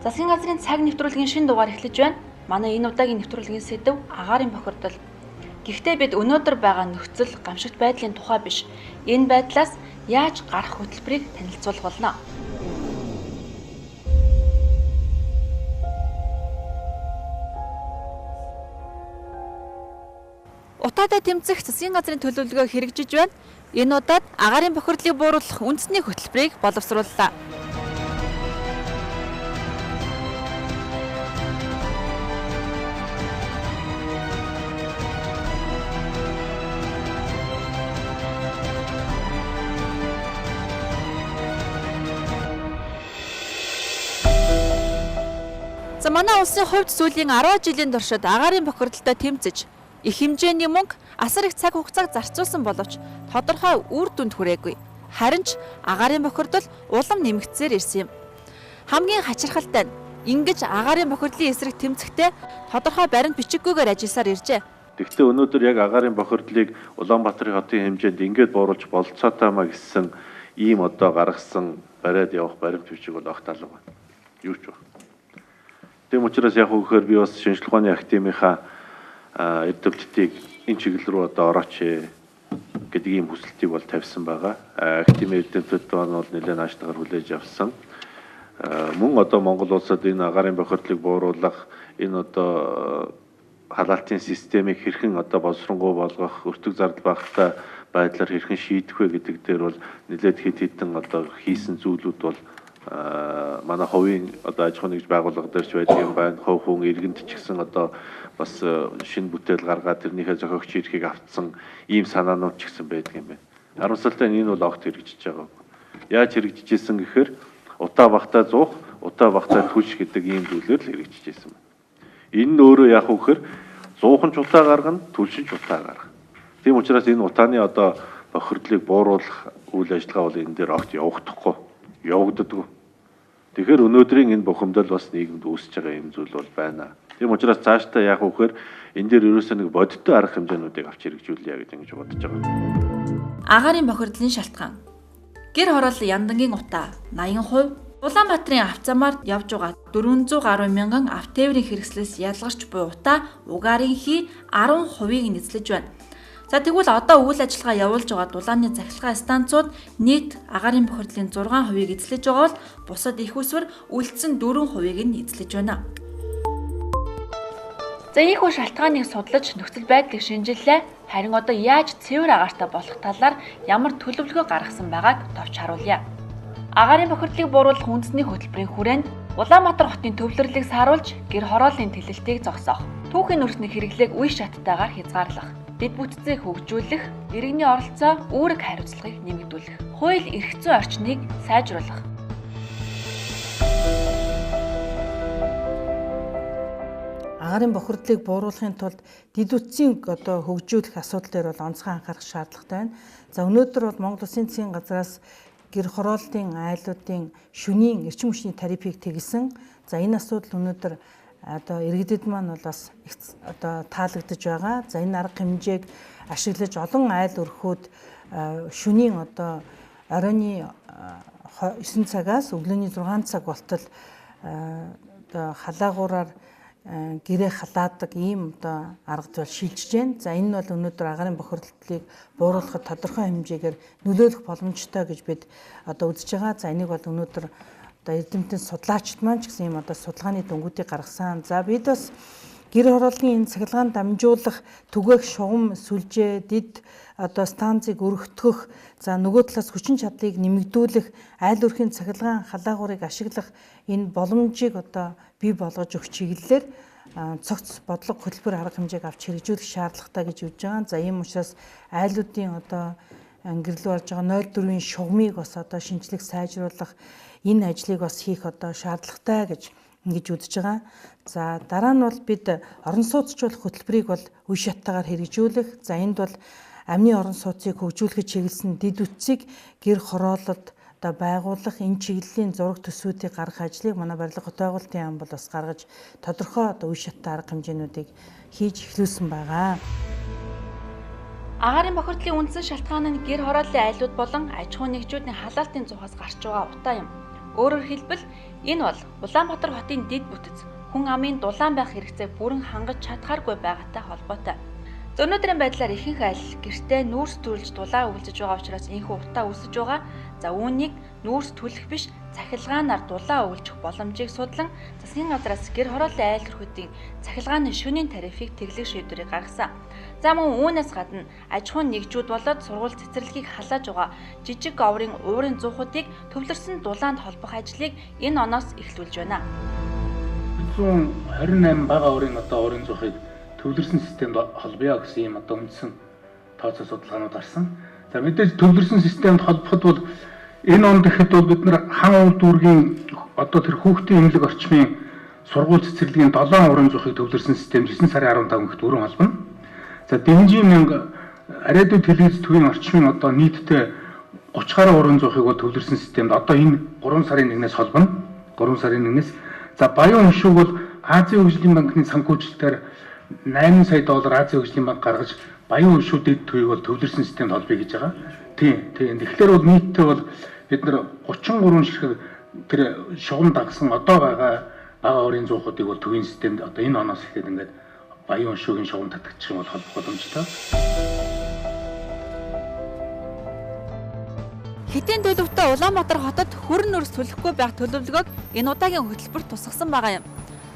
Засгийн газрын цаг нэвтрүүлгийн шинэ дугаар эхлэж байна. Манай энэ удаагийн нэвтрүүлгийн сэдэв агаарын бохирдол. Гэхдээ бид өнөөдөр байгаа нөхцөл гамшигт байдлын тухай биш. Энэ байдлаас яаж гарах хөтөлбөрийг танилцуулах болно. Утаатай тэмцэх засгийн газрын төлөвлөгөө хэрэгжиж байна. Энэ удаад агаарын бохирдлыг бууруулах үндэсний хөтөлбөрийг боловсрууллаа. За манай улсын хувьд сүүлийн 10 жилийн туршид агаарын бохирдолтой тэмцэж их хэмжээний мөнгө, асар их цаг хугацааг зарцуулсан боловч тодорхой үр дүнд хүрээгүй. Харин ч агаарын бохирдол улам нэмэгдсээр ирсэн юм. Хамгийн хачирхалтай нь ингэж агаарын бохирдлын эсрэг тэмцэхдээ тодорхой баримт бичиггүйгээр ажилласаар иржээ. Тэгэхдээ өнөөдөр яг агаарын бохирдлыг Улаанбаатарын хотын хэмжээнд ингээд бууруулж болцоотой маа гэсэн ийм гаргасан бариад явах баримт бичиг бол огт алга байна. Юу ч байна. Тэм учраас яг үгээр би бас шинжлэх ухааны академийнхаа эрдэмтдийг энэ чиглэл рүү орооч гэдэг ийм хүсэлтийг бол тавьсан байгаа. Академийн эрдэмтдүүд бол нэлээд наашдгаар хүлээж авсан. Мөн Монгол улсад энэ агаарын бохирдлыг бууруулах энэ халаалтын системийг хэрхэн боловсронгуй болгох, өртөг зардал багтаа байдлаар хэрхэн шийдэх вэ гэдэг дээр бол нэлээд хэд хэдэн хийсэн зүйлүүд бол манай хувийн аж ахуйн нэгж байгууллага дээр ч байдаг юм байна. Хувь хүн иргэнд ч гэсэн бас шинэ бүтээл гаргаад тэрнийхээ зохиогч эрхийг автсан ийм санаанууд ч гэсэн байдаг юм байна. Харамсалтай нь энэ бол огт хэрэгжиж байгаа. Яаж хэрэгжижсэн гэхээр утаа багтаа зуух, утаа багтаа түлш гэдэг ийм зүйлээр л хэрэгжижсэн байна. Энэ нь өөрөө яг үхээр зуухан ч утаа гаргана, түлшин ч утаа гаргана. Тийм учраас энэ утааны бохирдлыг бууруулах үйл ажиллагаа бол энэ дээр огт явагддаггүй. Тэгэхээр өнөөдрийн энэ бухимдал бас нийгэмд үүсэж байгаа юм зүйл бол байна. Тийм учраас цаашдаа яг үхээр энэ дээр ерөөсөө нэг бодиттой арга хэмжээнүүдийг авч хэрэгжүүлье гэж ингэж бодож байгаа. Агаарын бохирдлын шалтгаан. Гэр хорооллын яндангийн утаа 80%, Улаанбаатарын авцамаар явж байгаа 400 гаруй мянган автоэврийн хэрэгслээс ялгарч буй утаа угаарын хий 10%-ийг нэзлэж байна. За тэгвэл одоо үйл ажиллагаа явуулж байгаа дулааны цахилгаан станцууд нийт агаарын бохирдлын 6%-ийг эзлэж байгаа бол бусад их усвар үлдсэн 4%-ийг нь эзлэж байна. За ийхүү шалтгааныг судлаж нөхцөл байдлыг шинжиллээ. Харин яаж цэвэр агаартай болох талаар ямар төлөвлөгөө гаргасан байгааг товч харуулъя. Агаарын бохирдлыг бууруулах үндэсний хөтөлбөрийн хүрээнд Улаанбаатар хотын төвлөрлийг сааруулж гэр хорооллын тэлэлтийг зогсоох, түүхийн өрсний хэрэглээг үе шаттайгаар хязгаарлах, дэд бүтцийг хөгжүүлэх, иргэний оролцоо, үүрэг хариуцлагыг нэмэгдүүлэх, хууль эрх зүйн орчныг сайжруулах. Агаарын бохирдлыг бууруулахын тулд дэд утсыг хөгжүүлэх асуудал дээр бол онцгой анхаарах шаардлагатай байна. За өнөөдөр бол Монгол Улсын засгийн газраас гэр хорооллын айлуудын шөнийн эрчим хүчний тарифыг тэгэлсэн. За энэ асуудал өнөөдөр иргэдэд маань бол бас их таалагдж байгаа. За энэ арга хэмжээг ашиглаж олон айл өрхүүд шөнийн оройны 9 цагаас өглөөний 6 цаг болтол халаагуураар гэрээ халаадаг ийм аргад бол шилжиж байна. За энэ нь бол өнөөдөр агаарын бохирдлыг бууруулахад тодорхой хэмжээгээр нөлөөлөх боломжтой гэж бид үзэж байгаа. За энийг бол өнөөдөр эрдэмтэн судлаачид маань ч гэсэн ийм судалгааны дүнгуудыг гаргасан. За бид бас гэр хорооллын энэ цахилгаан дамжуулах, түгээх шугам сүлжээ, дэд станцыг өргөтгөх, за нөгөө талаас хүчин чадлыг нэмэгдүүлэх, айл өрхийн цахилгаан халаагуурыг ашиглах энэ боломжийг бий болгож өгөх чиглэлээр цогц бодлого хөтөлбөр арга хэмжээг авч хэрэгжүүлэх шаардлагатай гэж үзэж байгаа. За ийм учраас айлуудын ангирлуу орж байгаа 0.4-ийн шугамыг бас шинжлэх сайжруулах энэ ажлыг бас хийх шаардлагатай гэж ингэж үзэж байгаа. За дараа нь бол бид орон сууцчлуулах хөтөлбөрийг бол үе шаттайгаар хэрэгжүүлэх. За энд бол амны орон сууцыг хөгжүүлэхэд чиглэсэн дэд үтсийг гэр хороололд байгуулах, энэ чиглэлийн зураг төсвүүдийг гаргах ажлыг манай барилга хот байгуулалтын яам бол бас гаргаж тодорхой үе шаттай арга хэмжээнүүдийг хийж эхлүүлсэн байгаа. Агаарын бохирдлын үндсэн шалтгаан нь гэр хорооллын айлууд болон аж ахуйн нэгжүүдийн халаалтын зугаас гарч байгаа утаа юм. Өөрөөр хэлбэл энэ бол Улаанбаатар хотын дэд бүтэц хүн амын дулаан байх хэрэгцээг бүрэн хангаж чадхааргүй байгаатай холбоотой. За өнөөдрийн байдлаар ихэнх айл гэртээ нүүрс төрүүлж дулаан өвлөж байгаа учраас энэхүү утаа үүсэж байгаа. За үүнийг нүүрс түлэх биш цахилгаанаар дулаан өвлжих боломжийг судлан засгийн газраас гэр хорооллын айл төрхүүдийн цахилгааны шөнийн тарифыг тэглэх шийдвэрийг гаргасан. За мөн үүнээс гадна аж ахуйн нэгжүүд болоод сургууль цэцэрлэгийг халааж байгаа жижиг оврын уурын зуухуудыг төвлөрсөн дулаанд холбох ажлыг энэ оноос эхлүүлж байна. 128 бага оврын уурын зуухыг төвлөрсөн системд холбоё гэсэн ийм үндсэн тооцоо судалгаанууд гарсан. За мэдээж төвлөрсөн системд холбоход бол энэ онд ихэд бол бид нар хан ур дүүргийн тэр хүүхдийн эмнэлэг орчмын сургууль цэцэрлэгийн 7 уран зуухыг төвлөрсөн систем 9 сарын 15 гэгт бүрэн холбоно. За Дэнжийн мянга ариадын телевиз төвийн орчмын нийтдээ 30 гаруй уран зуухыг бол төвлөрсөн системд энэ 3 сарын 1-ээс холбоно. 3 сарын 1-ээс. За Баян уншиг бол Азийн хөгжлийн банкны санхүүжилтээр $8 сая Азийн хөгжлийн банк гаргаж Баян уншиг дэд төвийг бол төвлөрсөн системд холбоё гэж байгаа. Тийм. Тэгэхээр бол нийтдээ бол бид нар 33 ширхэг тэр шугам дагсан одоо байгаа бага орын зуухуудыг бол төвийн системд энэ оноос ихэд ингээд Баян уншигийн шугам татгчих юм бол холбох боломжтой. Хитэн төлөвтэй Улаанбаатар хотод хөрөн нөрс төлөхгүй байх төлөвлөгөөг энэ удаагийн хөтөлбөрт тусгасан байгаа юм.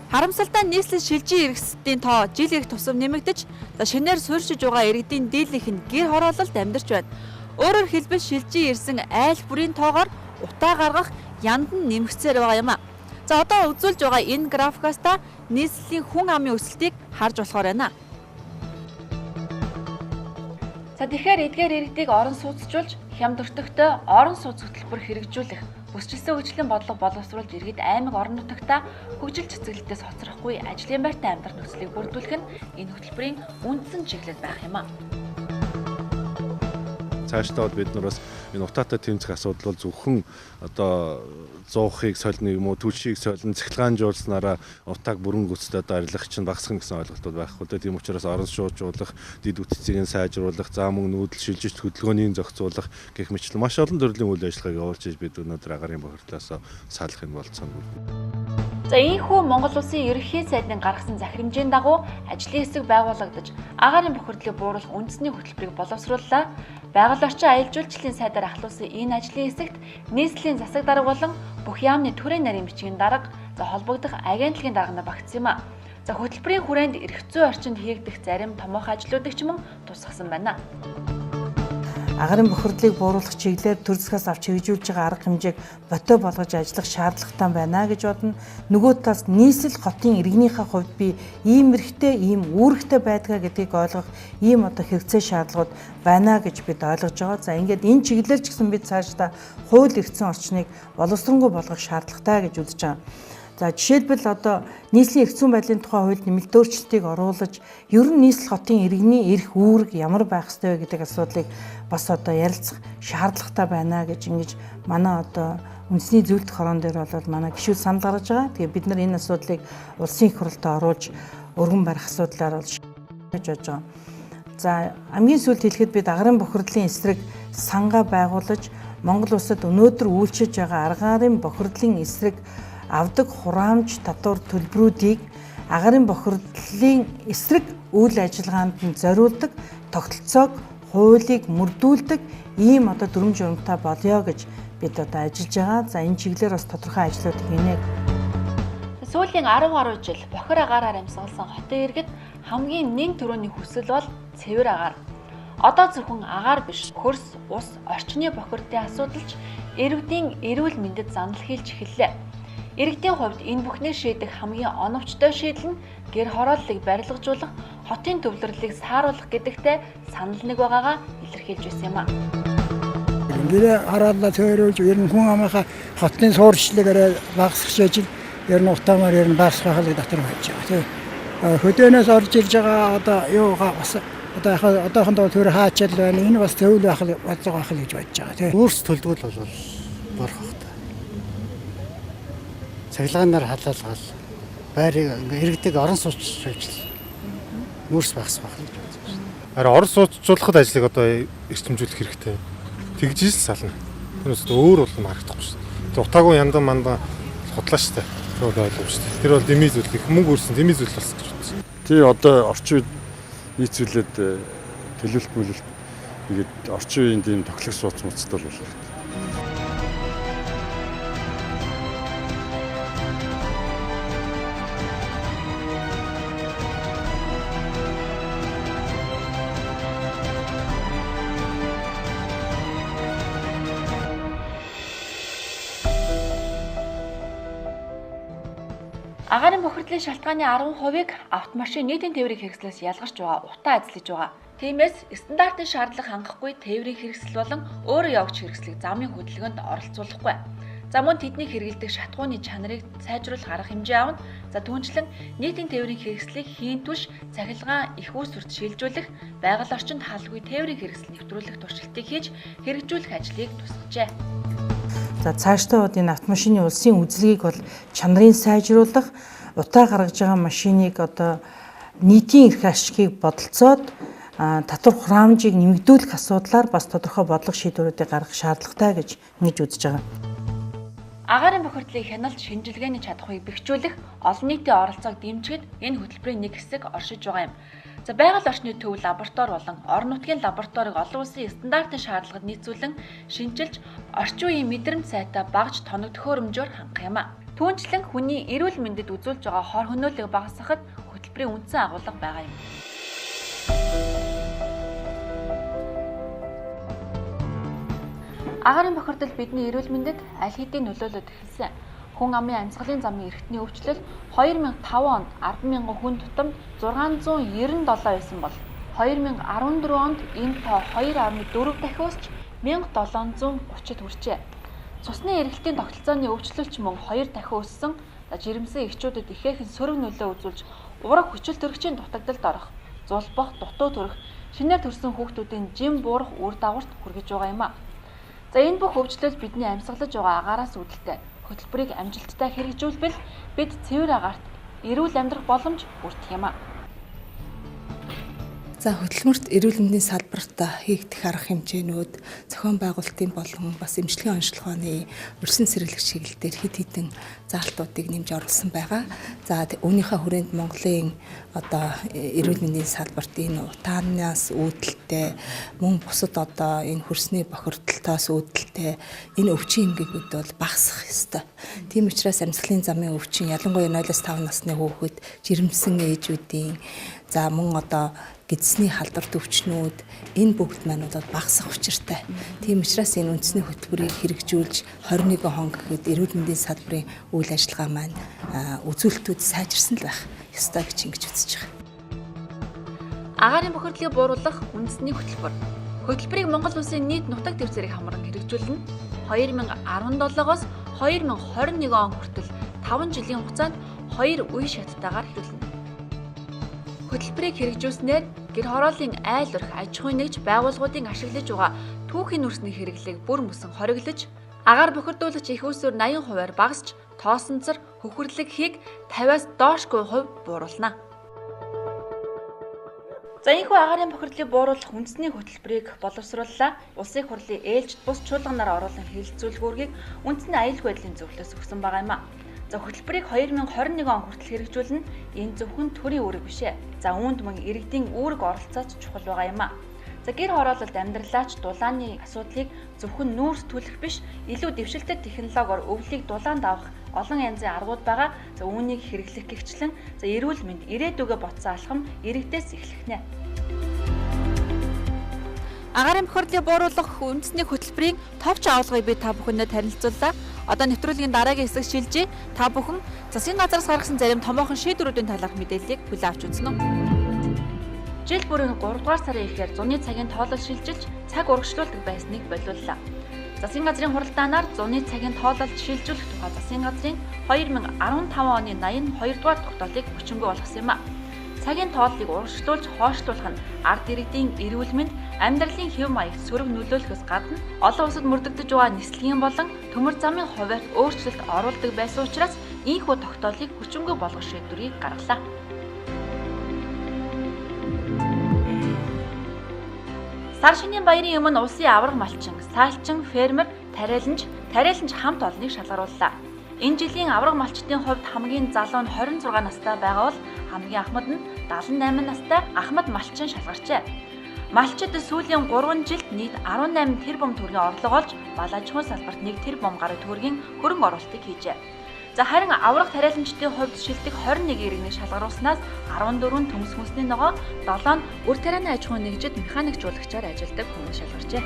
Харамсалтай нийслэл шилжийн иргэсдийн тоо жил ирэх тусам нэмэгдэж, шинээр суурьшиж байгаа иргэдийн дийлэнх нь гэр хороололд амьдарч байна. Өөрөөр хэлбэл шилжийн ирсэн айл бүрийн тоогоор утаа гаргах янд нь нэмэгцээр байгаа юм а. За одоо үзүүлж байгаа энэ графикаас та нийслэлийн хүн амын өсөлтийг харж болохоор байна. За тэгэхээр эдгээр иргэдийг орон сууцжуулж, хямд өртөгтэй орон сууц хөтөлбөр хэрэгжүүлэх, бүсчилсэн хөгжлийн бодлого боловсруулж иргэд аймаг орон нутагта хөгжил цэцэглэлтээс хоцрохгүй ажлын байртай амьдрах нөхцөлийг бүрдүүлэх нь энэ хөтөлбөрийн үндсэн чиглэл байх юм а. Цаашдаа бол бид нар бас энэ утаатай тэмцэх асуудал бол зөвхөн зуухыг солино юм уу, түлшийг солино, цахилгаанжуулснараа утааг бүрэн гүйцэд арилгах чинь багасгах гэсэн ойлголтууд байхгүй. Тийм учраас орон шууржуулах, дид үтцийг сайжруулах, заа мөн нүүдэл шилжиж хөдөлгөөнийг зохицуулах гэх мэтлэн маш олон төрлийн үйл ажиллагааг явуулж иж бид өнөөдөр агарын бохирдлоос салах нь болцсон. За ийхүү Монгол Улсын ерөнхий сайдын гаргасан захирамжийн дагуу ажлын хэсэг байгуулагдаж, агарын бохирдлыг бууруулах үндэсний хөтөлбөрийг боловсрууллаа. Байгаль орчин аялал жуулчлалын сайдаар ахлуулсан энэ ажлын хэсэгт нийслэлийн засаг дарга болон бүх яамны төрийн нарийн бичгийн дарга, холбогдох агентлагийн дарга нар багтсан юм а. За хөтөлбөрийн хүрээнд эрх зүйн орчинд хийгдэх зарим томоохон ажлуудыг ч мөн тусгасан байна. Агарын бохирдлыг бууруулах чиглэлээр төр засгаас авч хэрэгжүүлж байгаа арга хэмжээг ботой болгож ажиллах шаардлагатай байна гэж бодно. Нөгөө талаас нийслэл хотын иргэнийхээ хувьд би ийм эрхтэй, ийм үүрэгтэй байдгаа гэдгийг ойлгох ийм хэрэгцээ шаардлагууд байна гэж бид ойлгож байгаа. За ингээд энэ чиглэлээр ч гэсэн бид цаашдаа хууль эрх зүйн орчныг боловсронгуй болгох шаардлагатай гэж үзэж байгаа. За жишээлбэл нийслэлийн эрх зүйн байдлын тухай хуульд нэмэлт өөрчлөлтийг оруулж, ер нь нийслэл хотын иргэний эрх үүрэг ямар байх ёстой вэ гэдэг асуудлыг бас ярилцах шаардлагатай байна гэж ингэж манай үндэсний зөвлөлт хорон дээр бол манай гишүүд санал гаргаж байгаа. Тэгээ бид нар энэ асуудлыг улсын их хурлд оруулж өргөн барих асуудлаар бол гэж бодож байгаа. За хамгийн сүүлд хэлэхэд бид агарын бохирдлын эсрэг сангаа байгуулж, Монгол улсад өнөөдөр үйлчилж байгаа агарын бохирдлын эсрэг авдаг хураамж татвар төлбөрүүдийг агарын бохирдлын эсрэг үйл ажиллагаанд нь зориулдаг, тогтолцоог, хуулийг мөрдүүлдэг ийм дүрм журамтай болёо гэж бид ажиллаж байгаа. За энэ чиглэлээр бас тодорхой ажлууд хийнэ. Сүүлийн 10 гаруй жил бохир агаараар амьсгалсан хотын иргэд хамгийн нэн төрөний хүсэл бол цэвэр агаар. Одоо зөвхөн агаар биш, хөрс, ус, орчны бохирдын асуудалч иргэдийн эрүүл мэндэд занал хийлж эхэллээ. Иргэдийн хувьд энэ бүхнийг шийдэх хамгийн оновчтой шийдэл нь гэр хорооллыг барилгажуулах, хотын төвлөрлөлийг сааруулах гэдэгтээ санал нэг байгаагаа илэрхийлж байсан юм а. Гэр хорооллоо цөөрүүлж, ер нь хүн амынхаа хотын суурьшлыг багасгах ажил ер нь утаамаар ер нь багасгахыг дотор байж байгаа. Хөдөөнөөс орж ирж байгаа юугаа бас одоохондоо төр хаачаал байна. Энэ бас зөвл байх гэж бодож байгаа. Өөрс төлөвлөл бол борох хэрэгтэй. Цахилгаанаар халаалгал байрыг иргэдэг орон сууцч ажил нүүрс багасгах гэж бодож байна. Харин орон сууцчлахад ажлыг эрчимжүүлэх хэрэгтэй. Тэгжээс сална. Тэрнээс өөр бол харагдахгүй шүү дээ. Утаагүй яндан мандан судлаа штэ. Тэр ойлгомжтой. Тэр бол дэмий зүйл их мөнгө өрсөн дэмий зүйл болсон гэж бодсон. Тий одоо орчин үед нийцүүлээд төлөвлөлт мүлэлт тэгээд орчин үеийн тийм тоглох сууц муцтай бол Агаарын бохирдлын шалтгааны 10%-ыг автомашин нийтийн тээврийн хэрэгслээс ялгарч байгаа утаа эзлэж байгаа. Тиймээс стандартын шаардлага хангахгүй тээврийн хэрэгсэл болон өөрөө явагч хэрэгслийг замын хөдөлгөөнд оролцуулахгүй. За мөн тэдний хэрэгэлдэг шатгууны чанарыг сайжруулах арга хэмжээ авна. За түүнчлэн нийтийн тээврийн хэрэгслийг хийн түвш цахилгаан их үүсвэрт шилжүүлэх, байгаль орчинд хаалгүй тээврийн хэрэгсэл нэвтрүүлэх туршилтыг хийж хэрэгжүүлэх ажлыг тусгажээ. За цаашдаа энэ автомашины улсын үзлэгийг бол чанарын сайжруулах, утаа гаргаж байгаа машиныг одоо нийтийн эрх ашигыг бодолцоод татвар хураамжийг нэмэгдүүлэх асуудлаар бас тодорхой бодлого шийдвэрүүдийг гаргах шаардлагатай гэж ингэж үзэж байгаа. Агаарын бохирдлын хяналт шинжилгээний чадхыг бэхжүүлэх, олон нийтийн оролцоог дэмжихэд энэ хөтөлбөрийн нэг хэсэг оршиж байгаа юм. За байгаль орчны төв лаборатори болон орон нутгийн лабораторийг олон улсын стандартын шаардлагад нийцүүлэн шинжилж орчин үеийн мэдрэмж сайтай багж тоног төхөөрөмжөөр хангах юм а. Түүнчлэн хүний эрүүл мэндэд үзүүлж байгаа хор хөнөөлийг багасгахад хөтөлбөрийн үндсэн агуулга байгаа юм. Агаарын бохирдол бидний эрүүл мэндэд аль хэдийн нөлөөлөд эхэлсэн. Хүн амын амьсгалын замын эрхтний өвчлөл 2005 онд 10,000 хүн тутамд 697 байсан бол 2014 онд энэ тоо 2.4 дахин өсч 1730-д хүрчээ. Цусны эргэлтийн тогтолцооны өвчлөлч мөн 2 дахин өссөн. Жирэмсэн эхчүүдэд ихээхэн сөрөг нөлөө үзүүлж ураг хүчил төрөгчийн дутагдалд орох, зулбах, дутуу төрөх, шинээр төрсэн хүүхдүүдийн жим буурах үр дагаварт хүргэж байгаа юм а. За энэ бүх өвчлөл бидний амьсгалж байгаа агаараас үүдэлтэй. Хөтөлбөрийг амжилттай хэрэгжүүлбэл бид цэвэр агаарт эрүүл амьдрах боломж бүрдэх юм а. За хөтөлмөрт эрүүл мэндийн салбарт хийгдэх арга хэмжээнүүд зохион байгуулалтын болон бас эмчилгээний онцлогооны өрсөн сэргийлэх чиглэлээр хэд хэдэн заалтуудыг нэмж оруулсан байгаа. За үүнийхээ хүрээнд Монголын одоо эрүүл мэндийн салбарт энэ утаанаас үүдэлтэй мөн бусад одоо энэ хөрсний бохирдолтоос үүдэлтэй энэ өвчин эмгэгүүд бол багасах ёстой. Тийм учраас амьсгалын замын өвчин ялангуяа 0-5 насны хүүхэд, жирэмсэн ээжүүдийн за мөн одоо гидсний халдварт өвчнүүд энэ бүгд маань бол багасах учиртай. Тийм учраас энэ үндэсний хөтөлбөрийг хэрэгжүүлж 21 хон гэхэд эрүүл мэндийн салбарын үйл ажиллагаа маань үзүүлэлтүүд сайжирсан л байх ёстой гэж ингэж үзэж байгаа. Агаарын бохирдлыг бууруулах үндэсний хөтөлбөр. Хөтөлбөрийг Монгол улсын нийт нутаг дэвсгэрийг хамран хэрэгжүүлнэ. 2017-оос 2021 он хүртэл 5 жилийн хугацаанд 2 үе шаттайгаар хэрэгжүүлнэ. Хөтөлбөрийг хэрэгжүүлснээр гэр хорооллын айл өрх аж ахуйн нэгж байгууллагуудын ашиглаж байгаа түүхийн нүрсний хэрэглээг бүр мөсөн хориглож, агаар бохирдуулагч их усүр 80%-аар багасч, тоосонцор хөхөрлөг хийг 50-аас доошгүй хувь бууруулна. За энэхүү агаарын бохирдлыг бууруулах үндэсний хөтөлбөрийг боловсрууллаа. Улсын хурлын ээлжид бус чуулганаар оруулан хэлэлцүүлгүүргийг үндэсний аюулгүй байдлын зөвлөлөөс өгсөн байгаа юм а. За хөтөлбөрийг 2021 он хүртэл хэрэгжүүлнэ. Энэ зөвхөн төрийн үүрэг биш ээ. За үүнд мөн иргэдийн үүрэг оролцооч чухал байгаа юм а. За гэр хороололд амьдралаач дулааны асуудлыг зөвхөн нүүрс түлэх биш, илүү дэвшилтэт технологиор өвлийг дулаанд авах олон янзын аргууд байгаа. За үүнийг хэрэглэх гэгчлэн за эрүүл мэнд ирээдүгөө ботсон алхам иргэдээс эхлэх нэ. Агаарын бохирдлыг бууруулах үндэсний хөтөлбөрийн товч агуулгыг би та бүхэнд танилцууллаа. Одоо нэвтрүүлгийн дараагийн хэсэг шилжиж та бүхэн засгийн газраас гаргасан зарим томоохон шийдвэрүүдийн талаарх мэдээллийг хүлээн авч үзнэ үү. Жил бүрийн 3 дугаар сарын эхээр зуны цагийн тоолол шилжилж цаг урагшлуулдаг байсныг болиуллаа. Засгийн газрын хуралдаанаар зуны цагийн тоололд шилжүүлэх тухай засгийн газрын 2015 оны 82 дугаар тогтоолыг хүчингүй болгосон юм а. Цагийн тооллыг урагшлуулж хойшлуулах нь ард иргэдийн эрүүл мэнд, амьдралын хэв маягт сөрөг нөлөөлөхөөс гадна олон улсад мөрдөгдөж байгаа нислэгийн болон төмөр замын хуваарьт өөрчлөлт оруулдаг байсан учраас ийхүү тогтоолыг хүчингүй болгох шийдвэрийг гаргалаа. Сар шинийн баярын өмнө улсын авраг малчин, саалчин, фермер, тариаланч хамт олныг шалгарууллаа. Энэ жилийн авраг малчдын хувьд хамгийн залуу нь 26 настай байгаа бол хамгийн ахмад нь 78 настай Ахмад малчин шалгарчээ. Малчид сүүлийн 3 жилд нийт 18 тэрбум төгрөгийн орлого олж, мал аж ахуйн салбарт 1 тэрбум гаруй төгрөгийн хөрөнгө оруулалтыг хийжээ. За харин авраг тариаланчдын хувьд шилдэг 21 иргэнийг шалгаруулснаас 14 төмс хүнсний ногоо, 7 нь үр тарианы аж ахуйн нэгжид механикжуулагчаар ажилладаг хүмүүс шалгарчээ.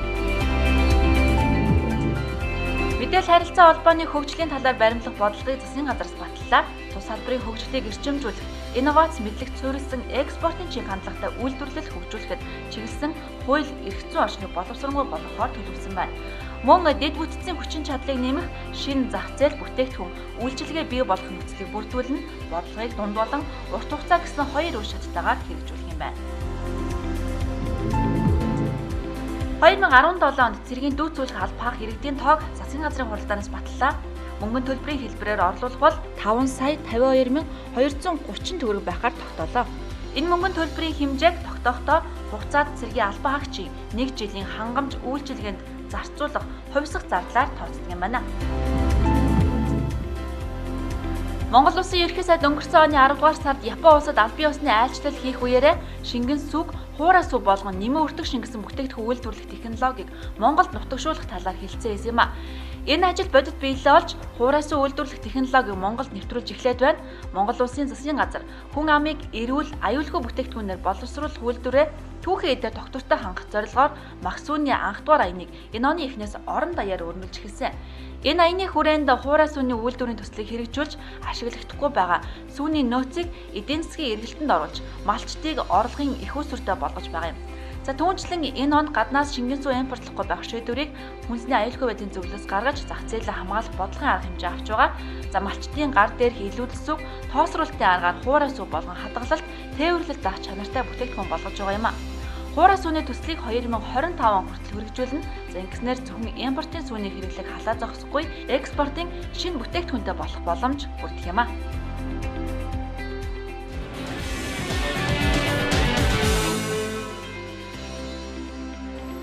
Мэдээлэл харилцаа холбооны хөгжлийн талаар баримтлах бодлогыг засгийн газараас баталлаа. Тус салбарын хөгжлийг эрчимжүүлэх, инновац мэдлэгт суурилсан экспортын чиг хандлагатай үйлдвэрлэл хөгжүүлэхэд чиглэсэн хууль эрх зүйн орчныг боловсронгуй болгохоор төлөвлөсөн байна. Мөн дэд бүтцийн хүчин чадлыг нэмэх, шинэ зах зээл бүтээгдэхүүн үйлчилгээ бий болгох нөхцөлийг бүрдүүлнэ, бодлогыг дунд болон урт хугацаа гэсэн 2 үе шаттайгаар хэрэгжүүлэх юм байна. 2017 онд цэргийн дүүцүүлэх албаах иргэдийн тоог засгийн газрын хуралдаанаас баталлаа. Мөнгөний төлбөрийн хэлбэрээр орлуулах бол 5 сая 52,230 төгрөг байхаар тогтоолоо. Энэ мөнгөний төлбөрийн хэмжээг тогтоохдоо хугацаад цэргийн албан хаагчийн 1 жилийн хангамж үйлчилгээнд зарцуулах хувьсах зардлаар тооцдог юм байна. Монгол Улсын ерөнхий сайд өнгөрсөн оны 10 дугаар сард Япон улсад албан ёсны айлчлал хийх үеэрээ шингэн сүг, хуурай сүг болгон нэмэн өртөг шингэсэн бүтээгдэхүүн үйлдвэрлэх технологиг Монголд нутагшуулах талаар хэлсэн юм а. Энэ ажил бодит биелэл олж, хуурай сүг үйлдвэрлэх технологиг Монголд нэвтрүүлж эхлээд байна. Монгол Улсын засгийн газар хүн амыг эрүүл, аюулгүй бүтээгдэхүүнээр боловсруулах үйлдвэрээ түүхэн эдээр тогтвортой хангах зорилгоор мах сүүний анх дугаар аяныг энэ оны эхнээс орон даяар өрнүүлж эхэлсэн. Энэ аяны хүрээнд хуурай сүүний үйлдвэрийн төслийг хэрэгжүүлж ашиглагдахгүй байгаа сүүний нөөцийг эдийн засгийн эргэлтэнд оруулж, малчдыг орлогын их усүртэй болгож байгаа юм. За түүнчлэн энэ онд гаднаас шингэн сүү импортлохгүй байх шийдвэрийг хүнсний аюулгүй байдлын зөвлөлөөс гаргаж зах зээлээ хамгаалах бодлогын арга хэмжээ авч байгаа. За малчдын гар дээрх илүүдэл сүг, тоосруулалтын аргаар хуурай сүү болгон хадгалалт, тээвэрлэлт ах чанартай бүтээгдэхүүн болгож байгаа юм а. Хуурай сүүний төслийг 2025 он хүртэл хэрэгжүүлнэ. За ингэснээр зөвхөн импортын сүүний хэрэглээг халаа зогсохгүй, экспортын шинэ бүтээгдэхүүнтэй болох боломж бүрдэх юм а.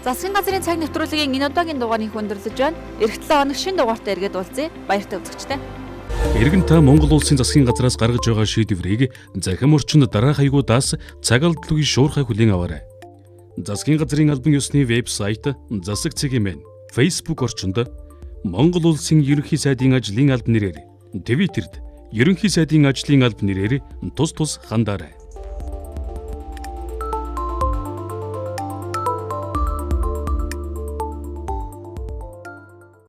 Засгийн газрын цаг нэвтрүүлгийн энэ удаагийн дугаарыг өндөрлөж байна. Эх 7 хоног шинэ дугаартай эргээд уулзъя. Баяртай үзэгчтэй. Иргэн та Монгол Улсын засгийн газраас гаргаж байгаа шийдвэрийг захим орчинд дараах хаягуудаас цаг алдалгүй шуурхай хүлээн аваарай. Засгийн газрын албан ёсны вебсайт засаг цэгийн Facebook орчинд Монгол Улсын ерөнхий сайдын ажлын алба нэрээр, Твиттерд ерөнхий сайдын ажлын алба нэрээр тус хандаарай.